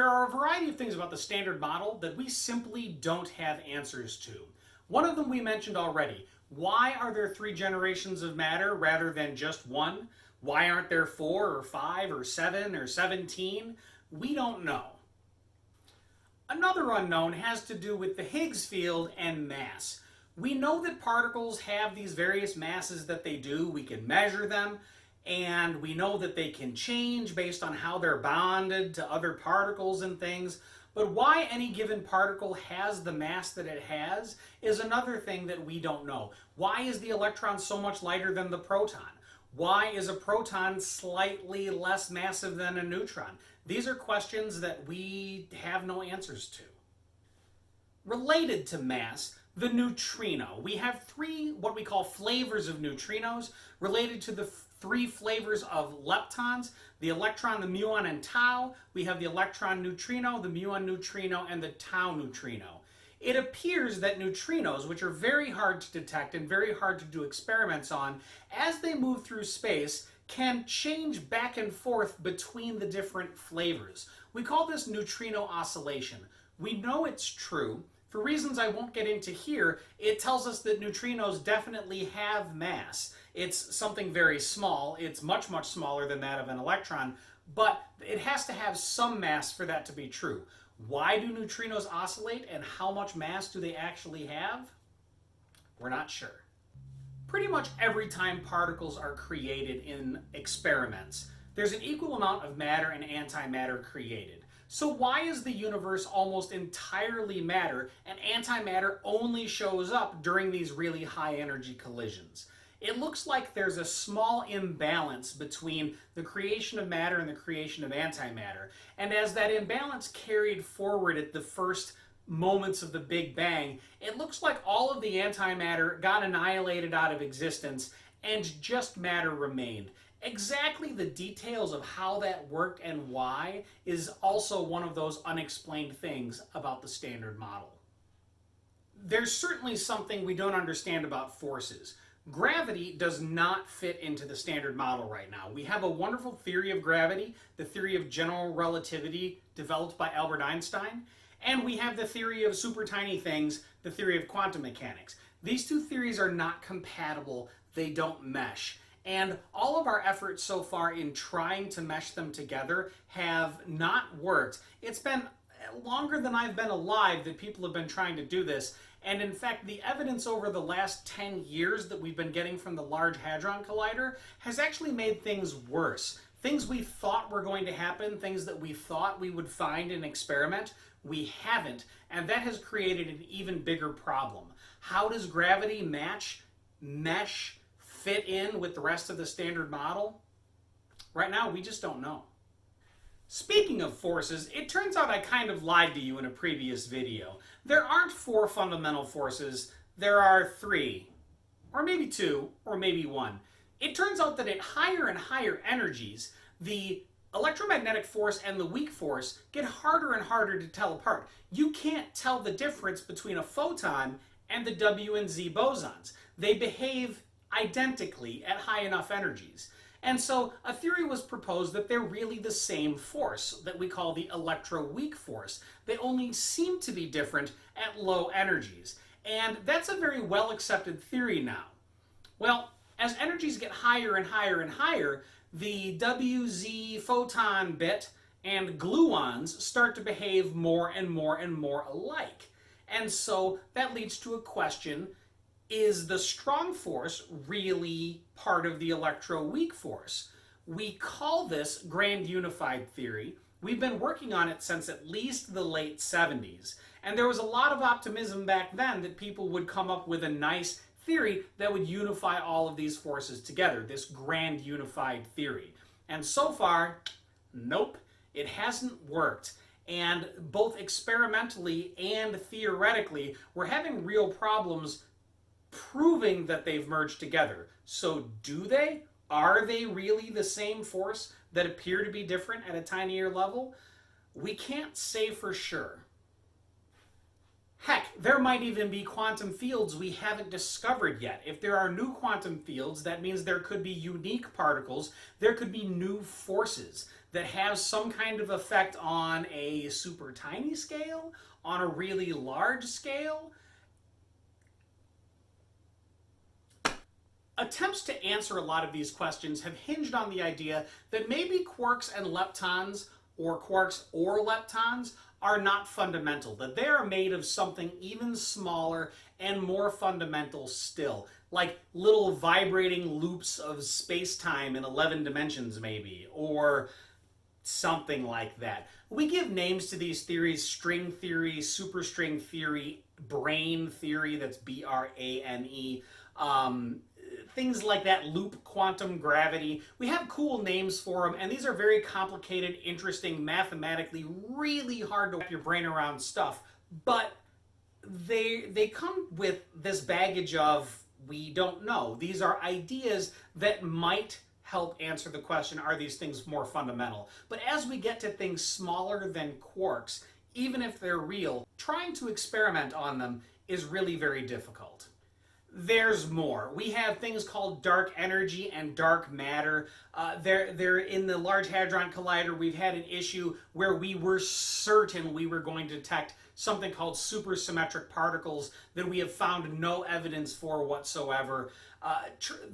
There are a variety of things about the Standard Model that we simply don't have answers to. One of them we mentioned already. Why are there 3 generations of matter rather than just 1? Why aren't there 4 or 5 or 7 or 17? We don't know. Another unknown has to do with the Higgs field and mass. We know that particles have these various masses that they do. We can measure them, and we know that they can change based on how they're bonded to other particles and things. But why any given particle has the mass that it has is another thing that we don't know. Why is the electron so much lighter than the proton? Why is a proton slightly less massive than a neutron? These are questions that we have no answers to. Related to mass, the neutrino. We have 3 what we call flavors of neutrinos related to the 3 flavors of leptons: the electron, the muon, and tau. We have the electron neutrino, the muon neutrino, and the tau neutrino. It appears that neutrinos, which are very hard to detect and very hard to do experiments on, as they move through space, can change back and forth between the different flavors. We call this neutrino oscillation. We know it's true. For reasons I won't get into here, it tells us that neutrinos definitely have mass. It's something very small. It's much, much smaller than that of an electron, but it has to have some mass for that to be true. Why do neutrinos oscillate, and how much mass do they actually have? We're not sure. Pretty much every time particles are created in experiments, there's an equal amount of matter and antimatter created. So why is the universe almost entirely matter and antimatter only shows up during these really high energy collisions? It looks like there's a small imbalance between the creation of matter and the creation of antimatter. And as that imbalance carried forward at the first moments of the Big Bang, it looks like all of the antimatter got annihilated out of existence and just matter remained. Exactly the details of how that worked and why is also one of those unexplained things about the Standard Model. There's certainly something we don't understand about forces. Gravity does not fit into the Standard Model right now. We have a wonderful theory of gravity, the theory of general relativity developed by Albert Einstein, and we have the theory of super tiny things, the theory of quantum mechanics. These 2 theories are not compatible. They don't mesh. And all of our efforts so far in trying to mesh them together have not worked. It's been longer than I've been alive that people have been trying to do this. And in fact, the evidence over the last 10 years that we've been getting from the Large Hadron Collider has actually made things worse. Things we thought were going to happen, things that we thought we would find in experiment, we haven't. And that has created an even bigger problem. How does gravity mesh, fit in with the rest of the Standard Model? Right now, we just don't know. Speaking of forces, it turns out I kind of lied to you in a previous video. There aren't 4 fundamental forces, there are 3. Or maybe 2, or maybe 1. It turns out that at higher and higher energies, the electromagnetic force and the weak force get harder and harder to tell apart. You can't tell the difference between a photon and the W and Z bosons. They behave identically at high enough energies. And so a theory was proposed that they're really the same force that we call the electroweak force. They only seem to be different at low energies. And that's a very well accepted theory now. Well, as energies get higher and higher and higher, the WZ photon bit and gluons start to behave more and more and more alike. And so that leads to a question: is the strong force really part of the electroweak force? We call this grand unified theory. We've been working on it since at least the late 70s. And there was a lot of optimism back then that people would come up with a nice theory that would unify all of these forces together, this grand unified theory. And so far, nope, it hasn't worked. And both experimentally and theoretically, we're having real problems proving that they've merged together. So do they? Are they really the same force that appear to be different at a tinier level? We can't say for sure. Heck, there might even be quantum fields we haven't discovered yet. If there are new quantum fields, that means there could be unique particles, there could be new forces that has some kind of effect on a super tiny scale, on a really large scale? Attempts to answer a lot of these questions have hinged on the idea that maybe quarks and leptons, or quarks or leptons, are not fundamental, that they are made of something even smaller and more fundamental still, like little vibrating loops of space-time in 11 dimensions maybe, or something like that. We give names to these theories: string theory, superstring theory, brane theory, that's B-R-A-N-E, things like that, loop quantum gravity. We have cool names for them, and these are very complicated, interesting, mathematically really hard to wrap your brain around stuff, but they come with this baggage of we don't know. These are ideas that might help answer the question, are these things more fundamental? But as we get to things smaller than quarks, even if they're real, trying to experiment on them is really very difficult. There's more. We have things called dark energy and dark matter. They're in the Large Hadron Collider. We've had an issue where we were certain we were going to detect something called supersymmetric particles that we have found no evidence for whatsoever.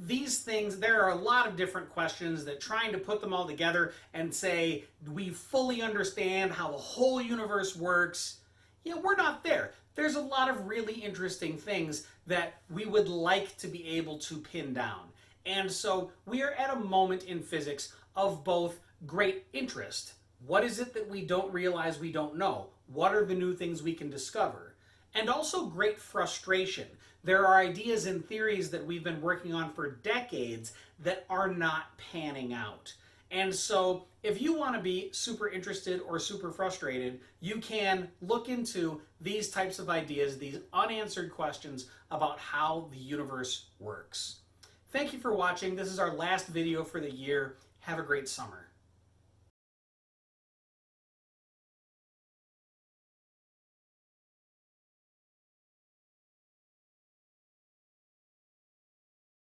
These things, there are a lot of different questions that trying to put them all together and say, we fully understand how the whole universe works. Yeah, we're not there. There's a lot of really interesting things that we would like to be able to pin down. And so we are at a moment in physics of both great interest. What is it that we don't realize we don't know? What are the new things we can discover? And also great frustration. There are ideas and theories that we've been working on for decades that are not panning out. And so if you want to be super interested or super frustrated, you can look into these types of ideas, these unanswered questions about how the universe works. Thank you for watching. This is our last video for the year. Have a great summer.